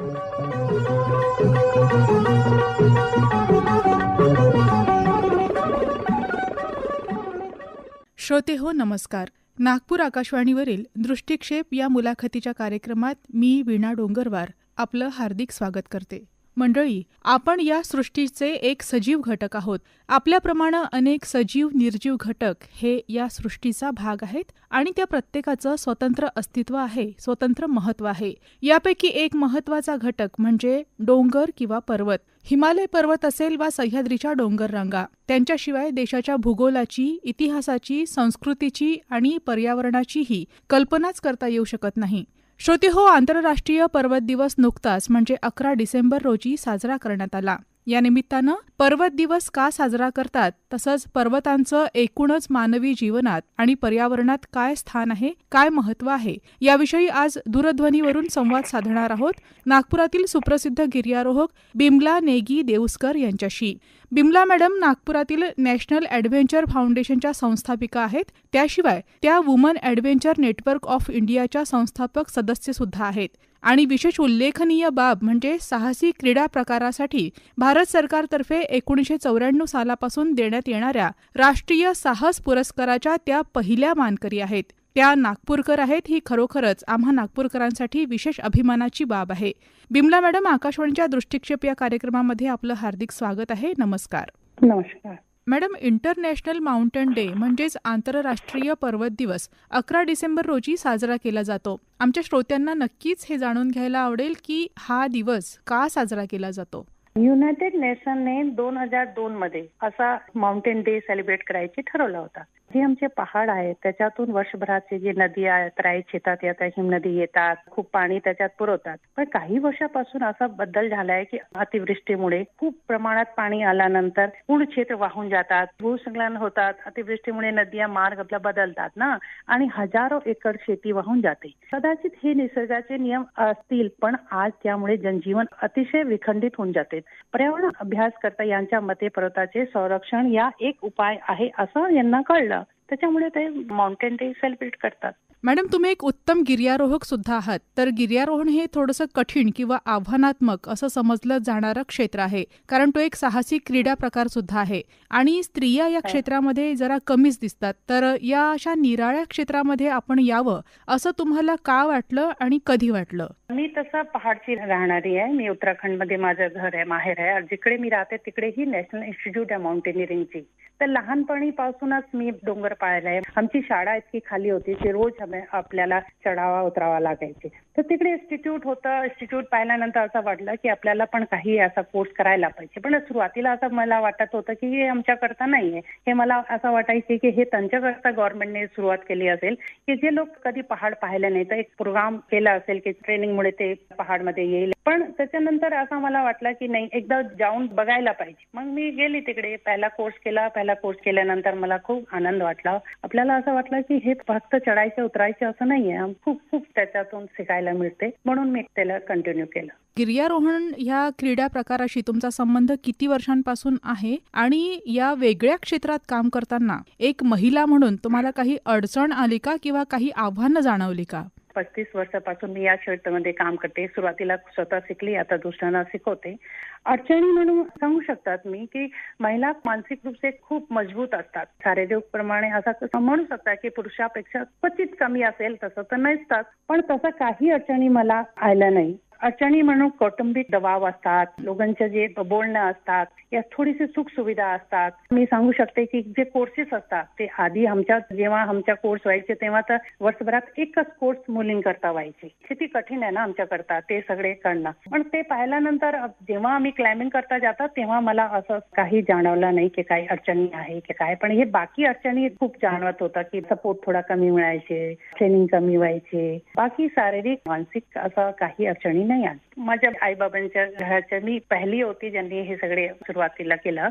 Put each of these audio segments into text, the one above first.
श्रोते हो, नमस्कार. नागपूर आकाशवाणीवरील दृष्टिक्षेप या मुलाखतीच्या कार्यक्रमात मी वीणा डोंगरवार आपलं हार्दिक स्वागत करते. मंडळी, आपण या सृष्टीचे एक सजीव घटक आहोत. आपल्याप्रमाणे अनेक सजीव निर्जीव घटक हे या सृष्टीचा भाग आहेत आणि त्या प्रत्येकाचं स्वतंत्र अस्तित्व आहे, स्वतंत्र महत्त्व आहे. यापैकी एक महत्त्वाचा घटक म्हणजे डोंगर किंवा पर्वत. हिमालय पर्वत असेल वा सह्याद्रीच्या डोंगर रांगा, त्यांच्याशिवाय देशाच्या भूगोलाची, इतिहासाची, संस्कृतीची आणि पर्यावरणाचीही कल्पनाच करता येऊ शकत नाही. श्रोते हो, आंतरराष्ट्रीय पर्वत दिवस नुकताच म्हणजे 11 डिसेंबर रोजी साजरा करण्यात आला. या निमित्तानं पर्वत दिवस का साजरा करतात, तसंच पर्वतांचं एकूणच मानवी जीवनात आणि पर्यावरणात काय स्थान आहे, काय महत्त्व आहे, याविषयी आज दूरध्वनीवरून संवाद साधणार आहोत नागपुरातील सुप्रसिद्ध गिर्यारोहक बिमला नेगी देऊस्कर यांच्याशी. बिमला मॅडम नागपुरातील नॅशनल ॲडव्हेंचर फाउंडेशनच्या संस्थापिका आहेत. त्याशिवाय त्या वुमन ॲडव्हेंचर नेटवर्क ऑफ इंडियाच्या संस्थापक सदस्य सुद्धा आहेत. आणि विशेष उल्लेखनीय बाब म्हणजे साहसी क्रीडा प्रकारासाठी भारत सरकारतर्फे 1994 सालापासून देण्यात येणाऱ्या राष्ट्रीय साहस पुरस्काराच्या त्या पहिल्या मानकरी आहेत. त्या नागपूरकर आहेत. ही खरोखरच आम्हा नागपूरकरांसाठी विशेष अभिमानाची बाब आहे. बिमला मॅडम, आकाशवाणीच्या दृष्टिक्षेप या कार्यक्रमामध्ये आपलं हार्दिक स्वागत आहे. नमस्कार. नमस्कार मॅडम, इंटरनॅशनल माउंटेन डे म्हणजेच आंतरराष्ट्रीय पर्वत दिवस 11 डिसेंबर रोजी साजरा केला जातो. आमच्या श्रोत्यांना नक्कीच हे जाणून घ्यायला आवडेल की हा दिवस का साजरा केला जातो. युनायटेड नेशनने 2002 मध्ये असा माउंटेन डे सेलिब्रेट करायचे ठरवला होता. जे आमचे पहाड आहेत त्याच्यातून वर्षभराचे जे नदी आहेत, राईट शेतात येतात, हिमनदी येतात, खूप पाणी त्याच्यात पुरवतात. पण काही वर्षापासून असा बदल झालाय की अतिवृष्टीमुळे खूप प्रमाणात पाणी आल्यानंतर पूर्ण क्षेत्र वाहून जातात, भूस्खलन होतात. अतिवृष्टीमुळे नद्या मार्ग आपला बदलतात ना, आणि हजारो एकर शेती वाहून जाते. कदाचित हे निसर्गाचे नियम असतील, पण आज त्यामुळे जनजीवन अतिशय विखंडित होऊन जाते. पर्यावरण अभ्यासकर्ता यांच्या मते पर्वताचे संरक्षण या एक उपाय आहे असं यांना कळलं. त्याच्यामुळे ते माउंटेन डे सेलिब्रेट करतात. मॅडम, तुम्ही एक उत्तम गिर्यारोहक सुद्धा आहात. तर गिर्यारोहण हे थोडंसं कठीण किंवा आव्हानात्मक असं समजलं जाणारं क्षेत्र आहे, कारण तो एक साहसी क्रीडा प्रकार सुद्धा आहे आणि स्त्रिया या क्षेत्रामध्ये जरा कमीच दिसतात. तर या अशा निराळ्या क्षेत्रामध्ये आपण यावं असं तुम्हाला का वाटलं आणि कधी वाटलं? मी तसं पहाडची राहणारी आहे. मी उत्तराखंडमध्ये माझं घर आहे, माहेर आहे. जिकडे मी राहते तिकडेही नॅशनल इन्स्टिट्यूट आहे माउंटेनिअरिंगची. तर लहानपणीपासूनच मी डोंगर पाहिलाय. आमची शाळा इतकी खाली होती की रोज आपल्याला चढावा उतरावा लागायचे. तर तिकडे इन्स्टिट्यूट होतं. इन्स्टिट्यूट पाहिल्यानंतर असं वाटलं की आपल्याला पण काही असा कोर्स करायला पाहिजे. पण सुरुवातीला असं मला वाटत होतं की हे आमच्याकरता नाहीये. हे मला असं वाटायचे की हे त्यांच्याकरता गव्हर्नमेंटने सुरुवात केली असेल की जे लोक कधी पहाड पाहिले नाही तर एक प्रोग्राम केला असेल की ट्रेनिंगमुळे ते पहाडमध्ये येईल. पण त्याच्यानंतर असं मला वाटलं की नाही, एकदा जाऊन बघायला पाहिजे. मग मी गेली तिकडे, पहिला कोर्स केला. पहिला कोर्स केल्यानंतर मला खूप आनंद वाटला. आपल्याला असं वाटलं की हे फक्त चढायचं उतरायचं असं नाहीये, खूप त्याच्यातून शिकायला मिळते. म्हणून मी त्याला कंटिन्यू केलं. गिर्यारोहण ह्या क्रीडा प्रकाराशी तुमचा संबंध किती वर्षांपासून आहे आणि या वेगळ्या क्षेत्रात काम करताना एक महिला म्हणून तुम्हाला काही अडचण आली का किंवा काही आव्हानं जाणवली का? 35 वर्षापासून मी या क्षेत्रामध्ये काम करते. सुरुवातीला स्वतः शिकली, आता दुसऱ्यांना शिकवते. अडचणी म्हणून सांगू शकतात मी की महिला मानसिक रूप से खूप मजबूत असतात. शारीरिक प्रमाणे असं म्हणू शकता की पुरुषापेक्षा क्वचित कमी असेल, तसं तर नसतात. पण तसं काही अडचणी मला आल्या नाही. अडचणी म्हणून कौटुंबिक दबाव असतात, लोकांचे जे बोलणं असतात, या थोडीशी सुख सुविधा असतात. मी सांगू शकते की जे कोर्सेस असतात ते आधी जेव्हा आमच्या कोर्स व्हायचे तेव्हा तर वर्षभरात एकच कोर्स मुलींकरता व्हायचे. किती कठीण आहे ना आमच्याकरता ते सगळे करणं. पण ते पाहिल्यानंतर जेव्हा आम्ही क्लाइम्बिंग करता जातात तेव्हा मला असं काही जाणवलं नाही की काही अडचणी आहे की काय. पण हे बाकी अडचणी खूप जाणवत होता की सपोर्ट थोडा कमी मिळायचे, ट्रेनिंग कमी व्हायचे. बाकी शारीरिक मानसिक असं काही अडचणी नाही आली. माझ्या आईबाबांच्या घराच्या मी पहिली होती ज्यांनी हे सगळे सुरुवातीला केलं.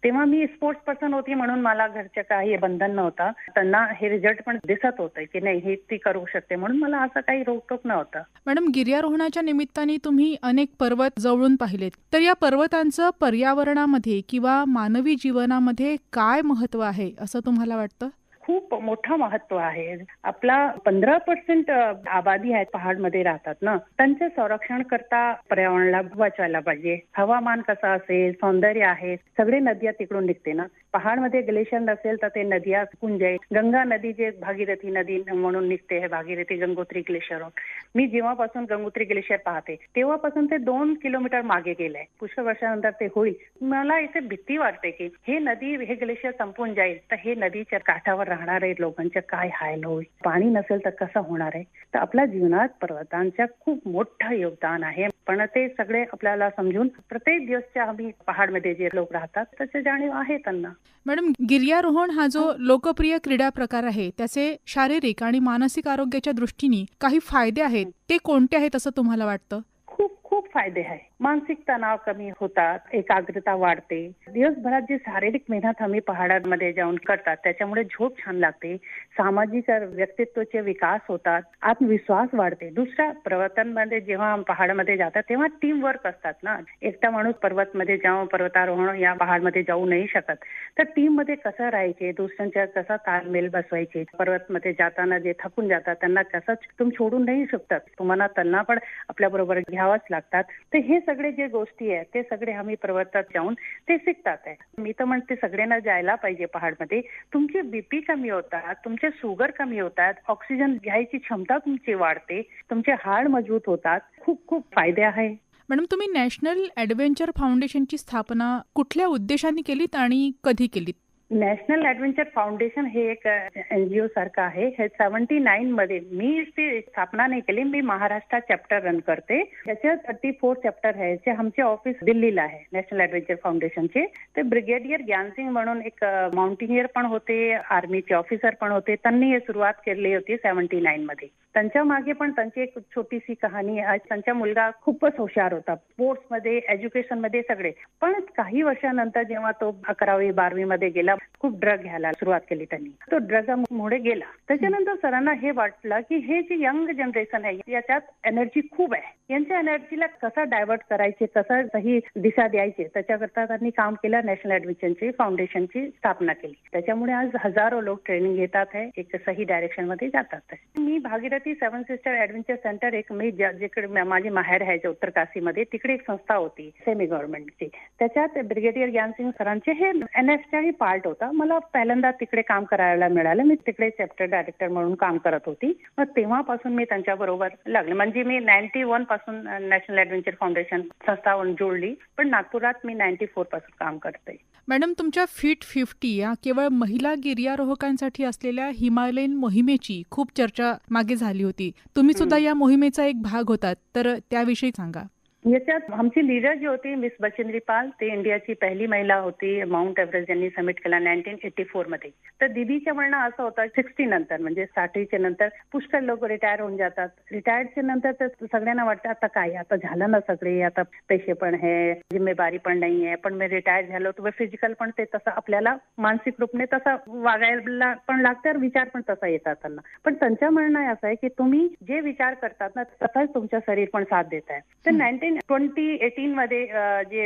तेव्हा मी स्पोर्ट्स पर्सन होती म्हणून मला घरच्या काही बंधन नव्हतं. त्यांना हे रिझल्ट पण दिसत होतं की नाही, हे ती करू शकते, म्हणून मला असं काही रोकटोक नव्हतं. मॅडम, गिर्यारोहणाच्या निमित्ताने तुम्ही अनेक पर्वत जवळून पाहिलेत. तर या पर्वतांचं पर्यावरणामध्ये किंवा मानवी जीवनामध्ये काय महत्व आहे असं तुम्हाला वाटतं? खूप मोठं महत्व आहे. आपला 15% आबादी आहे पहाडमध्ये राहतात ना, त्यांचे संरक्षण करता पर्यावरणाला वाचवायला पाहिजे. हवामान कसं असेल, सौंदर्य आहे, सगळे नद्या तिकडून निघते ना. पहाडमध्ये ग्लेशियर नसेल तर ते नद्या सुकून जाईल. गंगा नदी जे भागीरथी नदी म्हणून निघते आहे, भागीरथी गंगोत्री ग्लेशियरहून. मी जेव्हापासून गंगोत्री ग्लेशियर पाहते तेव्हापासून ते 2 किलोमीटर मागे गेलंय. पुष्कळ वर्षानंतर ते होईल. मला इथे भीती वाटते की हे नदी हे ग्लेशियर संपून जाईल तर हे नदीच्या काठावर राहणारे लोकांचे काय हाल होईल. पाणी नसेल तर कसं होणार आहे. तर आपल्या जीवनात पर्वतांचं खूप मोठं योगदान आहे. पण ते सगळे आपल्याला समजून प्रत्येक दिवसच्या आम्ही पहाडमध्ये जे लोक राहतात त्याची जाणीव आहे त्यांना. मॅडम, गिर्यारोहण हा जो लोकप्रिय क्रीडा प्रकार आहे त्याचे शारीरिक आणि मानसिक आरोग्याच्या दृष्टीने काही फायदे आहेत, ते कोणते आहेत असं तुम्हाला वाटतं? खूप खूप फायदे आहे. मानसिक तणाव कमी होतात, एकाग्रता वाढते. दिवसभरात जी शारीरिक मेहनत आम्ही पहाडांमध्ये जाऊन करतात त्याच्यामुळे झोप छान लागते. सामाजिक व्यक्तित्वाचे विकास होतात, आत्मविश्वास वाढते. दुसऱ्या पर्वतांमध्ये जेव्हा पहाडामध्ये जातात तेव्हा टीम वर्क असतात ना. एकटा माणूस पर्वतमध्ये जाऊन पर्वतारोहण या पहाडमध्ये जाऊ नाही शकत. तर टीम मध्ये कसं राहायचे, दुसऱ्यांच्या कसा ताळमेळ बसवायचे. पर्वतमध्ये जाताना जे थकून जातात त्यांना कसं तुम्ही सोडून नाही शकतात. तुम्हाला त्यांना पण आपल्या बरोबर घ्यावंच लागतात. तर हे सगळे जे गोष्टी आहेत ते सगळे आम्ही पर्वतात जाऊन ते शिकतात आहे. मी तर म्हणते सगळ्यांना जायला पाहिजे पहाडमध्ये. तुमचे बीपी कमी होतात, तुमचे शुगर कमी होतात, ऑक्सिजन घ्यायची क्षमता तुमची वाढते, तुमचे हाड मजबूत होतात. खूप खूप फायदे आहे. मॅडम, तुम्ही नॅशनल ॲडव्हेंचर फाउंडेशनची स्थापना कुठल्या उद्देशाने केलीत आणि कधी केलीत? नॅशनल ॲडव्हेंचर फाउंडेशन हे एक NGO सारखं आहे. हे 79 मध्ये मी ती स्थापना नाही केली. मी महाराष्ट्रात चॅप्टर रन करते. त्याचे 34 चॅप्टर आहे. जे आमचे ऑफिस दिल्लीला आहे नॅशनल ॲडव्हेंचर फाउंडेशनचे. ते ब्रिगेडियर ज्ञानसिंग म्हणून एक माउंटेनियर पण होते, आर्मीचे ऑफिसर पण होते. त्यांनी हे सुरुवात केली होती 79 मध्ये. त्यांच्या मागे पण त्यांची एक छोटीशी कहाणी आहे. त्यांचा मुलगा खूपच हुशार होता स्पोर्ट्समध्ये, एज्युकेशनमध्ये सगळे. पण काही वर्षानंतर जेव्हा तो 11वी 12वी मध्ये गेला, खूप ड्रग घ्यायला सुरुवात केली त्यांनी. तो ड्रगमुळे गेला. त्याच्यानंतर सरांना हे वाटलं की हे जे यंग जनरेशन आहे याच्यात एनर्जी खूप आहे. यांच्या एनर्जीला कसं डायव्हर्ट करायचे, कसं सही दिशा द्यायची, त्याच्याकरता त्यांनी काम केलं. नॅशनल ॲडव्हेंचर फाउंडेशनची स्थापना केली. त्याच्यामुळे आज हजारो लोक ट्रेनिंग घेतात आहे, एक सही डायरेक्शन मध्ये जातात आहे. मी भागीरथी 7 सिस्टर ॲडव्हेंचर सेंटर एक मी जिकडे माझी माहेर आहे जे उत्तर काशीमध्ये, तिकडे एक संस्था होती सेमी गव्हर्नमेंटची. त्याच्यात ब्रिगेडियर ज्ञानसिंग सरांचे हे NSचाही पार्ट होता. मला पहिल्यांदा तिकडे काम करायला मिळालं. मी तिकडे चॅप्टर डायरेक्टर म्हणून काम करत होती. मग तेव्हापासून मी त्यांच्या बरोबर लागले. म्हणजे मी 91 पासून नॅशनल ॲडव्हेंचर फाउंडेशन संस्था जोडली, पण नागपुरात मी 94 पासून काम करते. मॅडम, तुमच्या फिट 50 या केवळ महिला गिर्यारोहकांसाठी असलेल्या हिमालयन मोहिमेची खूप चर्चा मागे झाली होती. तुम्ही सुद्धा या मोहिमेचा एक भाग होतात, तर त्याविषयी सांगा. याच्यात आमची लीडर जी होती मिस बचेंद्री पाल, ते इंडियाची पहिली महिला होती. माउंट एव्हरेस्ट यांनी समिट केला 1984 मध्ये. तर दीदीच्या म्हणणं असं होतं 60 नंतर म्हणजे 60च्या नंतर पुष्कळ लोक रिटायर होऊन जातात. रिटायरच्या नंतर तर सगळ्यांना वाटतं आता काय, आता झालं ना सगळे, आता पैसे पण आहे, जिम्मेदारी पण नाही आहे. पण मी रिटायर झालो तर फिजिकल पण ते तसं आपल्याला मानसिक रूपने तसं वागायला पण लागतं, विचार पण तसा येतात त्यांना. पण त्यांचं म्हणणं असं आहे की तुम्ही जे विचार करतात ना तसाच तुमचं शरीर पण साथ देत आहे. तर 2018 मध्ये जे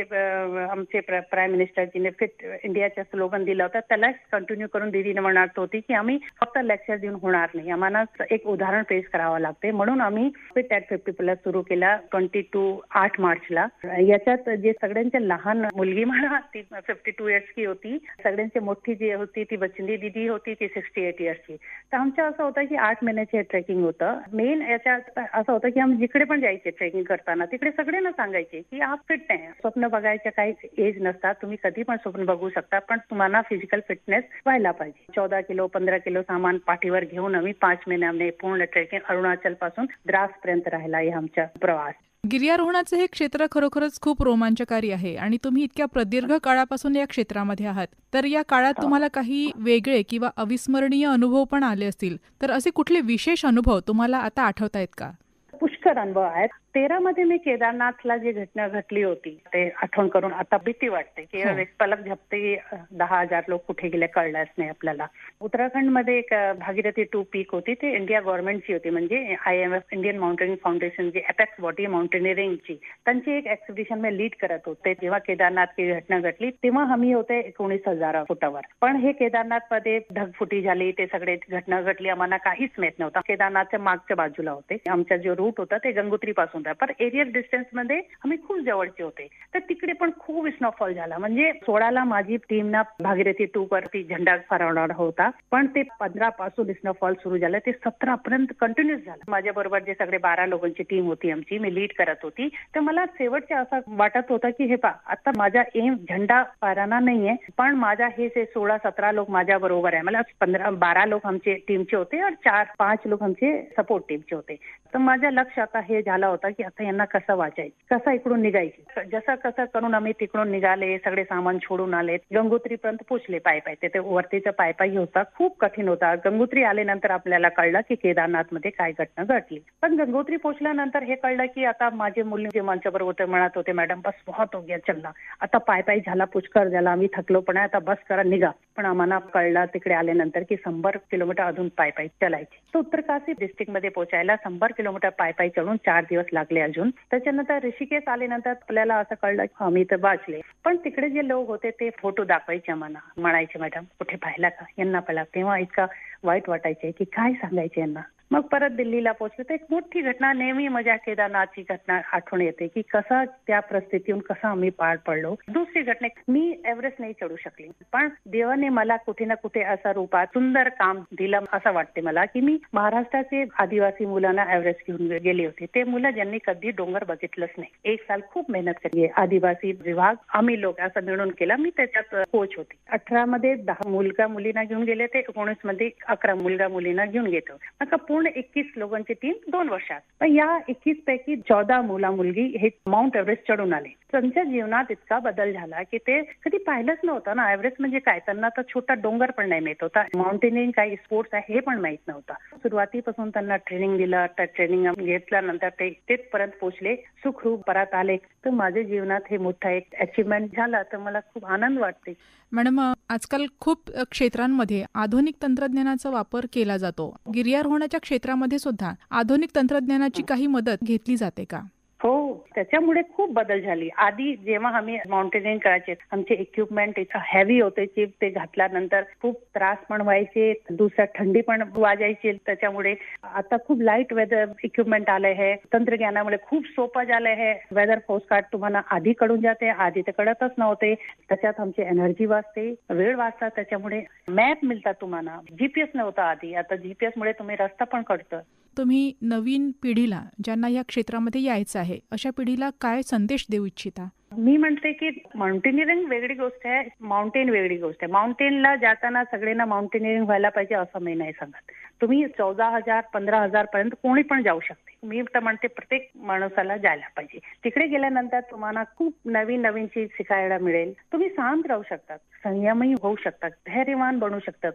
आमचे प्राईम मिनिस्टरजीने फिट इंडियाचा स्लोगन दिला होता त्यालाच कंटिन्यू करून दीदीने म्हणत होती की आम्ही फक्त लेक्चर देऊन होणार नाही, आम्हाला एक उदाहरण पेश करावं लागते. म्हणून आम्ही फिट ॲट 50+ सुरू केला 8 मार्चला. याच्यात जे सगळ्यांचे लहान मुलगी म्हणा ती 52 इयर्सची होती, सगळ्यांची मोठी जी होती ती बचंदी दीदी होती ती 68 इयर्सची. तर आमचं असं होतं की 8 महिन्याचे ट्रेकिंग होतं. मेन याच्यात असं होतं की आम्ही जिकडे पण जायचे ट्रेकिंग करताना तिकडे सगळे ना सांगायचे की आप फिट आहे. स्वप्न बघायचे काही एज नसतात, तुम्ही कधी पण स्वप्न बघू शकता, पण तुम्हाला फिजिकल फिटनेस व्हायला पाहिजे. 14 किलो 15 किलो सामान पाठीवर घेऊन आम्ही 5 महिन्यामध्ये पूर्ण ट्रेकिंग अरुणाचल पासून द्रास पर्यंत राहिला आहे आमचा प्रवास. गिर्यारोहणाचे हे क्षेत्र खरोखरच खूप रोमांचकारी आहे आणि तुम्ही इतक्या प्रदीर्घ काळापासून या क्षेत्रामध्ये आहात. तर या काळात तुम्हाला काही वेगळे किंवा अविस्मरणीय अनुभव पण आले असतील, तर असे कुठले विशेष अनुभव तुम्हाला आता आठवतायत का? पुष्कळ अनुभव आहेत. 13 मध्ये मी केदारनाथला जी घटना घडली होती ते आठवण करून आता भीती वाटते की एक पलक झपते 10,000 लोक कुठे गेले कळलंच नाही आपल्याला. उत्तराखंडमध्ये एक भागीरथी 2 पीक होती, ते इंडिया गव्हर्नमेंटची होती, म्हणजे IMF इंडियन माउंटेनिंग फाउंडेशन जी अपेक्स बॉडी माउंटेनिअरिंगची, त्यांची एक एक्झिबिशन मी लीड करत होते. जेव्हा केदारनाथची घटना घडली तेव्हा आम्ही होते 19,000 फुटावर. पण हे केदारनाथमध्ये ढगफुटी झाली, ते सगळे घटना घडली, आम्हाला काहीच माहित नव्हतं. केदारनाथच्या मागच्या बाजूला होते, आमचा जो रूट होता ते गंगोत्री पासून, पण एरियल डिस्टन्स मध्ये आम्ही खूप जवळचे होते. तर तिकडे पण खूप स्नोफॉल झाला. म्हणजे 16ला माझी टीम ना भागीरथी 2 वरती झेंडा फहरवणार होता, पण ते 15 पासून स्नोफॉल सुरू झालं, ते 17 पर्यंत कंटिन्यूस झालं. माझ्या बरोबर जे सगळे 12 लोकांची टीम होती आमची, मी लीड करत होती. तर मला शेवटच्या असं वाटत होतं की हे आता माझा एम झेंडा फहराना नाहीये, पण माझा हे 16-17 लोक माझ्या बरोबर आहे. मला 12 लोक आमचे टीमचे होते आणि 4-5 लोक आमचे सपोर्ट टीमचे होते. तर माझ्या लक्ष आता हे झालं होतं की आता यांना कसं वाचायचं, कसं इकडून निघायचं. जसं कसं करून आम्ही तिकडून निघाले, सगळे सामान सोडून आले, गंगोत्रीपर्यंत पोहोचले पाय. ते वरतीचा पायी होता, खूप कठीण होता. गंगोत्री आल्यानंतर आपल्याला कळलं की केदारनाथमध्ये काय घटना घडली. पण गंगोत्री पोहोचल्यानंतर हे कळलं की आता माझे मुली जे माझ्याबरोबर होते म्हणत होते, मॅडम बस बहुत हो गया चलना, आता पायी झाला, पुष्कर झाला, आम्ही थकलो, पण आता बस करा, निघा. पण आम्हाला कळलं तिकडे आल्यानंतर की 100 किलोमीटर अजून पायी चालायचे. तर उत्तरकाशी डिस्ट्रिक्ट मध्ये पोहोचायला 100 किलोमीटर पायी चढून 4 दिवस लागले अजून. त्याच्यानंतर ऋषिकेश आल्यानंतर आपल्याला असं कळलं की आम्ही तर वाचले. पण तिकडे जे लोक होते ते फोटो दाखवायचे आम्हाला, म्हणायचे मॅडम कुठे पाहिला का यांना पाहिला. तेव्हा इतका वाईट वाटायचे की काय सांगायचे यांना. मग परत दिल्लीला पोहोचले. तर एक मोठी घटना नेहमी माझ्या केदारनाथची घटना आठवण येते की कसं त्या परिस्थितीतून कसं आम्ही पार पडलो. दुसरी घटना, मी एव्हरेस्ट नाही चढू शकली, पण देवाने मला कुठे ना कुठे असा रूपात सुंदर काम दिलं. असं वाटते मला की मी महाराष्ट्राचे आदिवासी मुलांना एव्हरेस्ट घेऊन गेले होते. ते मुलं ज्यांनी कधी डोंगर बघितलंच नाही. एक साल खूप मेहनत केली. आदिवासी विभाग आम्ही लोक असं मिळून केला. मी त्याच्यात कोच होते. 18 मध्ये 10 मुलगा मुलींना घेऊन गेले, ते 19 मध्ये 11 मुलगा मुलींना घेऊन घेतो. मग पूर्ण 21 लोकांची टीम 2 वर्षात. पण या 21 पैकी 14 मुला मुलगी हे माउंट एव्हरेस्ट चढून आले. त्यांच्या जीवनात इतका बदल झाला की ते कधी पाहिलंच नव्हतं ना एव्हरेस्ट म्हणजे काय. त्यांना तर छोटा डोंगर पण नाही माहित होता, माउंटेनिंग काय स्पोर्ट्स आहे हे पण माहित नव्हतं. सुरुवातीपासून त्यांना ट्रेनिंग दिलं, त्या ट्रेनिंग घेतल्यानंतर ते तिथपर्यंत पोहोचले, सुखरूप परत आले. तर माझ्या जीवनात हे मोठा एक अचीवमेंट झाला. तर मला खूप आनंद वाटते. मॅडम, आजकाल खूप क्षेत्रांमध्ये आधुनिक तंत्रज्ञानाचा वापर केला जातो. गिर्यारोहणाच्या क्षेत्रामध्ये सुद्धा आधुनिक तंत्रज्ञानाची काही मदत घेतली जाते का? हो, त्याच्यामुळे खूप बदल झाली. आधी जेव्हा आम्ही माउंटेनिंग करायचे, आमचे इक्विपमेंट हेवी होते की ते घातल्यानंतर खूप त्रास पण व्हायचे, दुसऱ्या थंडी पण वाजायची. त्याच्यामुळे आता खूप लाईट वेदर इक्विपमेंट आले आहे. तंत्रज्ञानामुळे खूप सोपं झालं आहे. वेदर पोस्टकार्ड तुम्हाला आधी कळून जाते, आधी ते कळतच नव्हते. त्याच्यात आमची एनर्जी वाचते, वेळ वाचता. त्याच्यामुळे मॅप मिळतात तुम्हाला. GPS नव्हता आधी, आता GPS मुळे तुम्ही रस्ता पण कळतं. तुम्ही नवीन पिढीला, ज्यांना या क्षेत्रामध्ये यायचं आहे, अशा पिढीला काय संदेश देऊ इच्छिता? मी म्हणते की माउंटेनिअरिंग वेगळी गोष्ट आहे, माउंटेन वेगळी गोष्ट आहे. माउंटेनला जाताना सगळ्यांना माउंटेनिअरिंग व्हायला पाहिजे असं मी नाही सांगत. तुम्ही 14,000 15,000 पर्यंत कोणी पण जाऊ शकते. मी तर म्हणते प्रत्येक माणसाला जायला पाहिजे. तिकडे गेल्यानंतर तुम्हाला खूप नवीन नवीन चीज शिकायला मिळेल. तुम्ही शांत राहू शकतात, संयमी होऊ शकतात, धैर्यवान बनू शकता.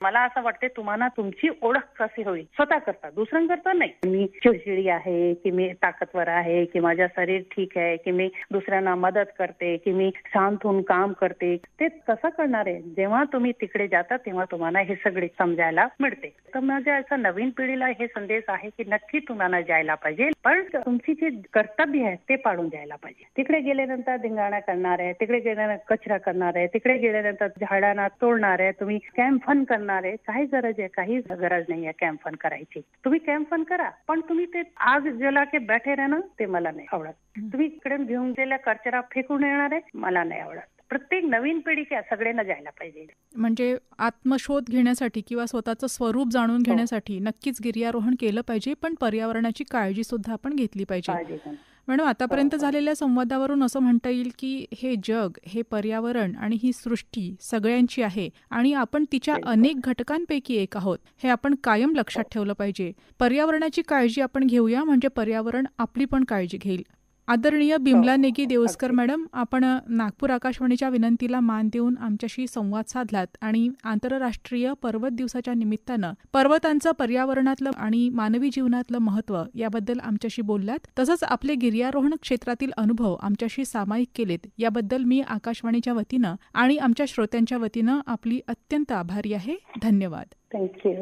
मला असं वाटते तुम्हाला तुमची ओळख कशी होईल स्वतः करता, दुसऱ्यांकरता नाही. मी चिडचिडी आहे की मी ताकदवर आहे की माझं शरीर ठीक आहे की मी दुसऱ्यांना मदत करते की मी शांत होऊन काम करते. ते कसं करणार आहे? जेव्हा तुम्ही तिकडे जाता तेव्हा तुम्हाला हे सगळे समजायला मिळते. तर माझ्या असं नवीन पिढीला हे संदेश आहे की नक्की तुम्हाला जायला पाहिजे, पण तुमची जे कर्तव्य आहे ते पाळून जायला पाहिजे. तिकडे गेल्यानंतर धिंगाणा करणार आहे, तिकडे गेल्यानंतर कचरा करणार आहे, तिकडे गेल्यानंतर झाडांना तोडणार आहे, तुम्ही कॅम्प फन करणार आहे. काही गरज आहे? काही गरज नाही आहे कॅम्प फन करायची. तुम्ही कॅम्प फन करा, पण तुम्ही ते आग जला के बैठे राहणं ते मला नाही आवडत. तुम्ही इकडे घेऊन गेल्या कचरा फेकून येणार आहे, मला नाही आवडत. प्रत्येक नवीन पिढी सगळ्यांना जायला पाहिजे. म्हणजे आत्मशोध घेण्यासाठी किंवा स्वतःचं स्वरूप जाणून घेण्यासाठी नक्कीच गिर्यारोहण केलं पाहिजे, पण पर्यावरणाची काळजी सुद्धा आपण घेतली पाहिजे. मॅडम, आतापर्यंत झालेल्या संवादावरून असं म्हणता येईल की हे जग, हे पर्यावरण आणि ही सृष्टी सगळ्यांची आहे आणि आपण तिच्या अनेक घटकांपैकी एक आहोत. हे आपण कायम लक्षात ठेवलं पाहिजे. पर्यावरणाची काळजी आपण घेऊया, म्हणजे पर्यावरण आपली पण काळजी घेईल. आदरणीय बिमला हो, नेगी देऊस्कर अगदी. मॅडम, आपण नागपूर आकाशवाणीच्या विनंतीला मान देऊन आमच्याशी संवाद साधलात आणि आंतरराष्ट्रीय पर्वत दिवसाच्या निमित्तानं पर्वतांचं पर्यावरणातलं आणि मानवी जीवनातलं महत्त्व याबद्दल आमच्याशी बोललात. तसंच आपले गिर्यारोहण क्षेत्रातील अनुभव आमच्याशी सामायिक केलेत. याबद्दल मी आकाशवाणीच्या वतीनं आणि आमच्या श्रोत्यांच्या वतीनं आपली अत्यंत आभारी आहे. धन्यवाद. थँक्यू.